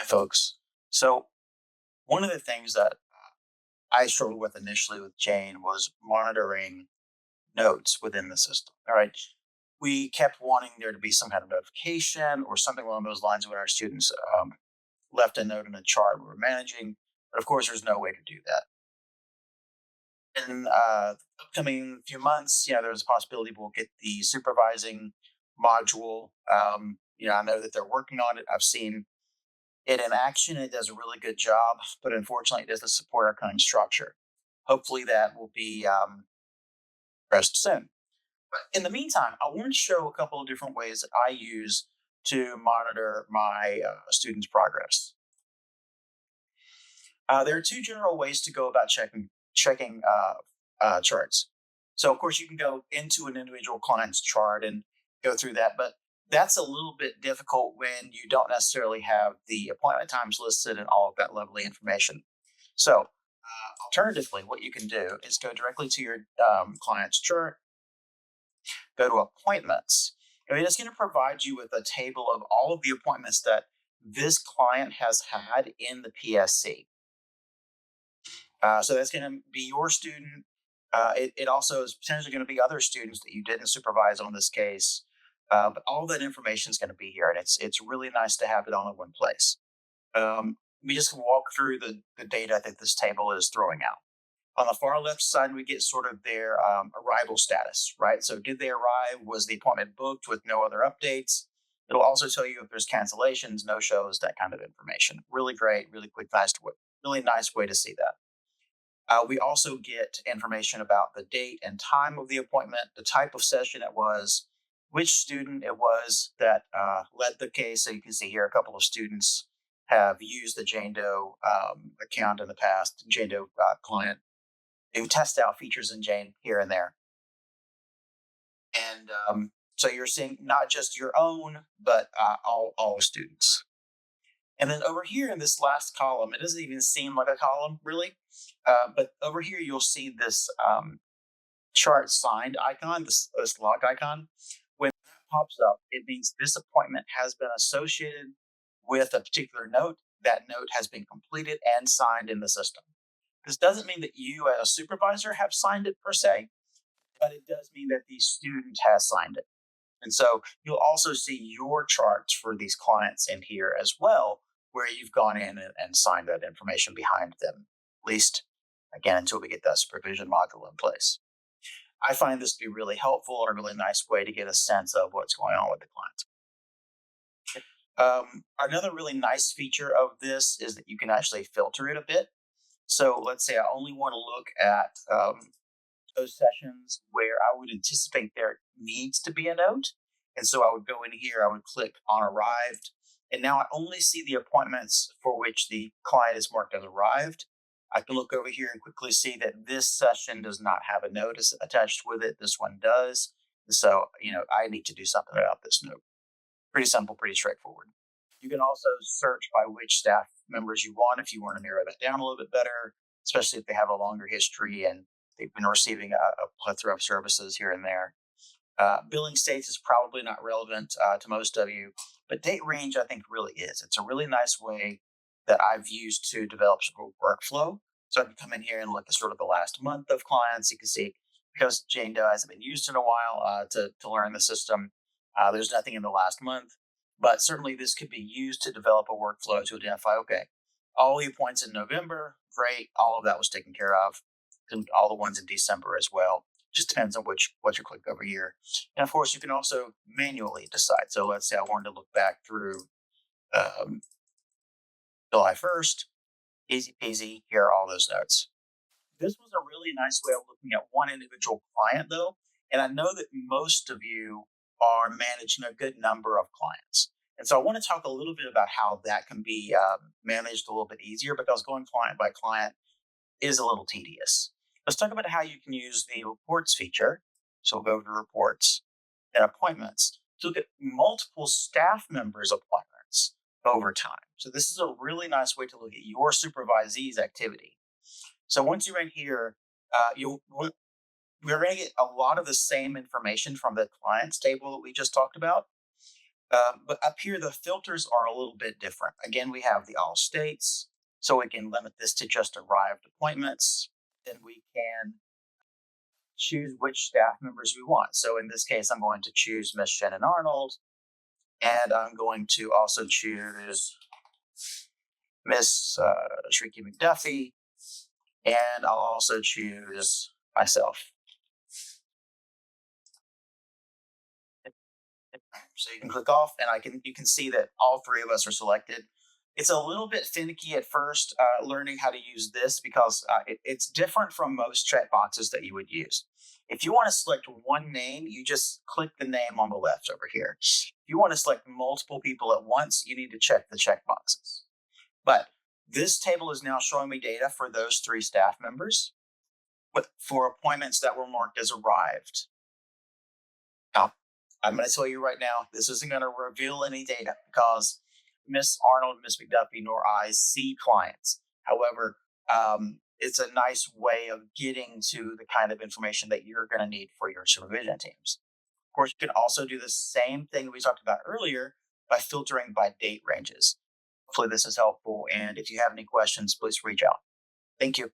Hi, folks. So, one of the things that I struggled with initially with Jane was monitoring notes within the system. All right. We kept wanting there to be some kind of notification or something along those lines when our students left a note in a chart we were managing. But of course, there's no way to do that. In upcoming few months, there's a possibility we'll get the supervising module. I know that they're working on it. I've seen it in action. It does a really good job, but unfortunately, it doesn't support our current structure. Hopefully, that will be addressed soon. But in the meantime, I want to show a couple of different ways that I use to monitor my students' progress. There are two general ways to go about checking charts. So, of course, you can go into an individual client's chart and go through that, but that's a little bit difficult when you don't necessarily have the appointment times listed and all of that lovely information. So, alternatively, what you can do is go directly to your client's chart, go to appointments. And it's going to provide you with a table of all of the appointments that this client has had in the PSC. So that's going to be your student. It also is potentially going to be other students that you didn't supervise on this case. But all that information is going to be here, and it's really nice to have it all in one place. We just walk through the data that this table is throwing out. On the far left side, we get sort of their arrival status, right? So did they arrive? Was the appointment booked with no other updates? It'll also tell you if there's cancellations, no shows, that kind of information. Really great, really quick, really nice way to see that. We also get information about the date and time of the appointment, the type of session it was, which student it was that led the case. So you can see here a couple of students have used the Jane Doe account in the past, Jane Doe client, to test out features in Jane here and there. And so you're seeing not just your own, but all students. And then over here in this last column, it doesn't even seem like a column really, but over here you'll see this chart signed icon, this log icon. When that pops up, it means this appointment has been associated with a particular note. That note has been completed and signed in the system. This doesn't mean that you as a supervisor have signed it per se, but it does mean that the student has signed it. And so you'll also see your charts for these clients in here as well, where you've gone in and signed that information behind them, at least, again, until we get that supervision module in place. I find this to be really helpful and a really nice way to get a sense of what's going on with the clients. Another really nice feature of this is that you can actually filter it a bit. So let's say I only want to look at those sessions where I would anticipate there needs to be a note. And so I would go in here, I would click on arrived. And now I only see the appointments for which the client is marked as arrived. I can look over here and quickly see that this session does not have a notice attached with it. This one does. So, I need to do something about this note. Pretty simple, pretty straightforward. You can also search by which staff members you want if you want to narrow that down a little bit better, especially if they have a longer history and they've been receiving a plethora of services here and there. Billing states is probably not relevant to most of you, but date range I think really is. It's a really nice way that I've used to develop sort of workflow. So I can come in here and look at sort of the last month of clients. You can see because Jane Doe hasn't been used in a while to learn the system. There's nothing in the last month, but certainly this could be used to develop a workflow to identify, okay, all the points in November, great, all of that was taken care of, and all the ones in December as well. Just depends on what you click over here. And of course, you can also manually decide. So let's say I wanted to look back through July 1st, easy peasy, here are all those notes. This was a really nice way of looking at one individual client though. And I know that most of you are managing a good number of clients. And so I want to talk a little bit about how that can be managed a little bit easier because going client by client is a little tedious. Let's talk about how you can use the reports feature. So we'll go to reports and appointments to look at multiple staff members' appointments over time. So this is a really nice way to look at your supervisee's activity. So once you're in here, we're going to get a lot of the same information from the clients table that we just talked about. But up here, the filters are a little bit different. Again, we have the all states, so we can limit this to just arrived appointments. Then we can choose which staff members we want. So in this case, I'm going to choose Miss Shannon Arnold, and I'm going to also choose Miss Shrieky McDuffie, and I'll also choose myself. So you can click off, and you can see that all three of us are selected. It's a little bit finicky at first learning how to use this because it's different from most chat boxes that you would use. If you want to select one name, you just click the name on the left over here. If you want to select multiple people at once, you need to check the check boxes. But this table is now showing me data for those three staff members for appointments that were marked as arrived. Now, I'm going to tell you right now, this isn't going to reveal any data because Miss Arnold, Miss McDuffie, nor I see clients. However, it's a nice way of getting to the kind of information that you're going to need for your supervision teams. Of course, you can also do the same thing we talked about earlier by filtering by date ranges. Hopefully, this is helpful. And if you have any questions, please reach out. Thank you.